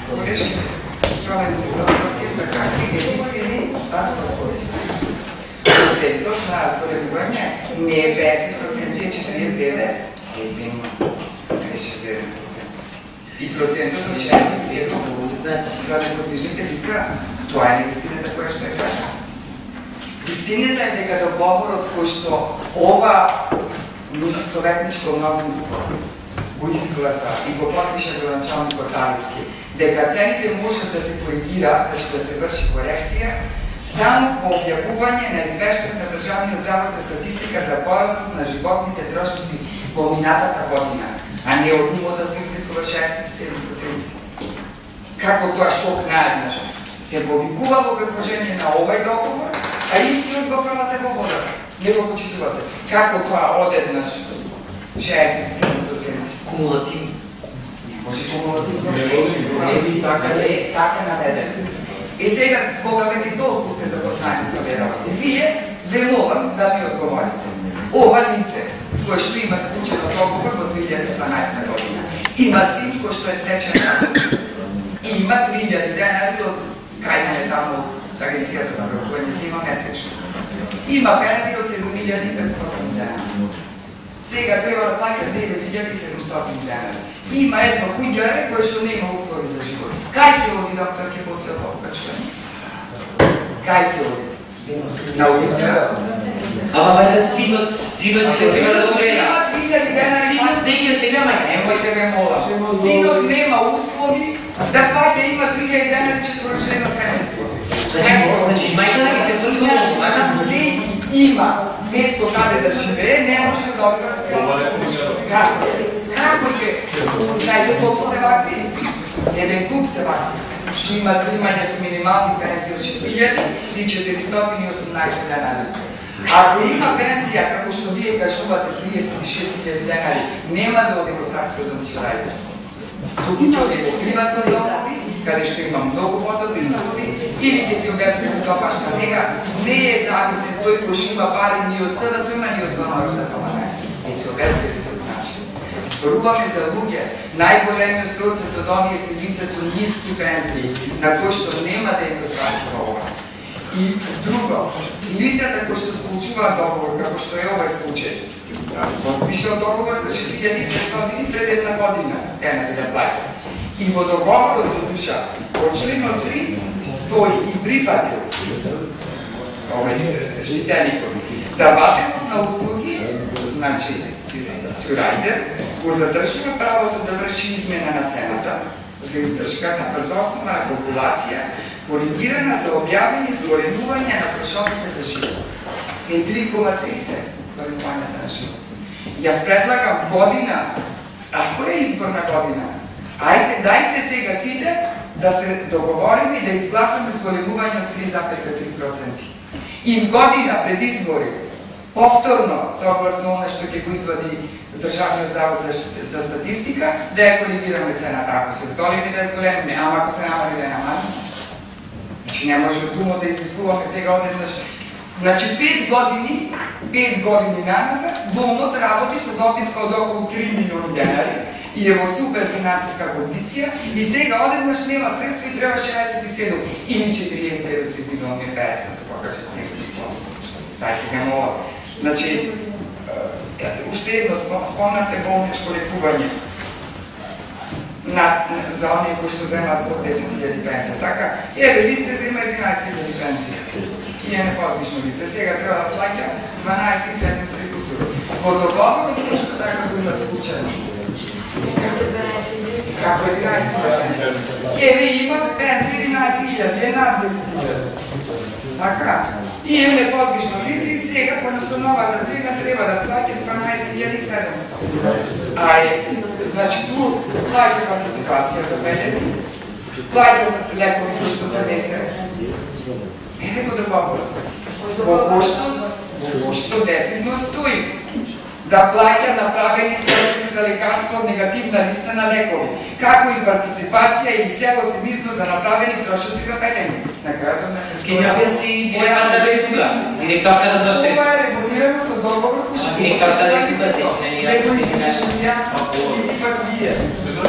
Колежки, особено за какви единствени възходи. Процентът на разгореване не е 50%, е 49%, се извиним, е 69%. И процентът от 67% за неподвижните лица, това е неистината, која што е кажа. Истината е дека договорот кој што ова советничко мнозинство го изгласа и го подпиша градоначалникот Талиски, дека цените можат да се коригираат, да се врши корекција, само по објавување на извештај на Државниот завод за статистика за порастот на животните трошоци во минатата година, а не од ниво да се изискува 67%. Како тоа шок наеднаш се повикува во образложение на овај договор, а истиот го фрлате во водата. Не го почитувате. Како тоа одеднаш 67%? Кумулативно. Може кумулативно. Така наведен. И сега, кога веќе толку сте запознани со овие работи, вие ве молам да ми одговорите. Ова лице, кое што има склучено договор во 2012 година, има син кој што е стечен и има 3000 денари од кајна е таму од Агенцијата за брокување зима месечно. Има пензија од 7500 денари. Сега треба да плаќа 9700 денари. Има едно куѓаре кое што нема услови за живот. Кај ќе оди докторке после тоа покачување? Кај ќе оди? На улица? Ама бајда синот ќе сега да умреја. Има 3000 денари. Синот не ќе сега мајка. Немојте ме молам. Синот нема услови да плаќа, има 3000 денари четворочлено семејство. Значи мајка ќе се врзува во мајка? Има место каде да живее, не може да добива социјална помош. Како ќе? Знаете колку се вакви? Еден куп се вакви. Што има примање со минимални пензии од 6000 и 418 денари. Ако има пензија, како што вие кажувате, 36.000 денари, нема да оди во старското осигурање. Туку ќе оди во приватни домови, каде што има многу подобри услови, или ќе си обезбеди допашна нега, не е зависен тој кој што има пари ни од СДСМ, ни од ВМРО за тоа. Ќе си обезбеди тој начин. Зборуваме за луѓе, најголемиот процент од овие се лица со ниски пензии, на кои што нема да им го страшува ова. И друго, лицата кои што склучуваат договор, како што е овој случај, подпишал договор за 6500 пред една година, денес да плаќа. И во договорот до душа, во членот 3 стои и прифатил овој жителникот, давателот на услуги, значи Сюрајдер, го задржува правото да врши измена на цената за издржка на брзоснова калкулација, коригирана за објавени зголемување на трошоците за живот. Е 3,30 зголемувањата на живот. Јас предлагам година, ако е изборна година, дајте сега сите да се договориме и да изгласаме зголемување од 3,3%. И в година пред избори, повторно, согласно оно што ќе го извади Државниот завод за статистика, да ја коригираме цената. Ако се зголеми, да ја зголемиме, ама ако се намали, да ја намалиме. Значи не може думо да измислуваме сега одеднаш. Значи 5 години наназад, Домот работи со добивка од околу 3 милиони денари и е во супер финансиска кондиција и сега одеднаш нема средства и треба 67 или 49 се измилиони 50 за покачат с некои дипломи. Тајте ме мола. Значи, уште едно спомнавте болничко лекување за оние кои што земаат по 10.000 пенсија. Така, еве лице зема 11.000 пенсија. И е неподвижно лице. Сега треба да плаќа 12.700 кусур. Во договорот кој што така го има заклучено. Како 11.000? Еве има пенсија 11.000, е над 10.000. Така. И е неподвижно лице и сега по новата цена треба да плаќа 12.700. Значи плюс плаќа партиципација за бедени, плаќа за лекови кои што за месец. Еве го договорот. Во што десетно стои да плаќа направени трошоци за лекарство од негативна листа на лекови, како и партиципација или целосен износ за направени трошоци за бедени. На крајот на месец. Ке не објасни директорка да заште. Ова е регулирано со договор кој што директорка да не го измислувам ја и вие.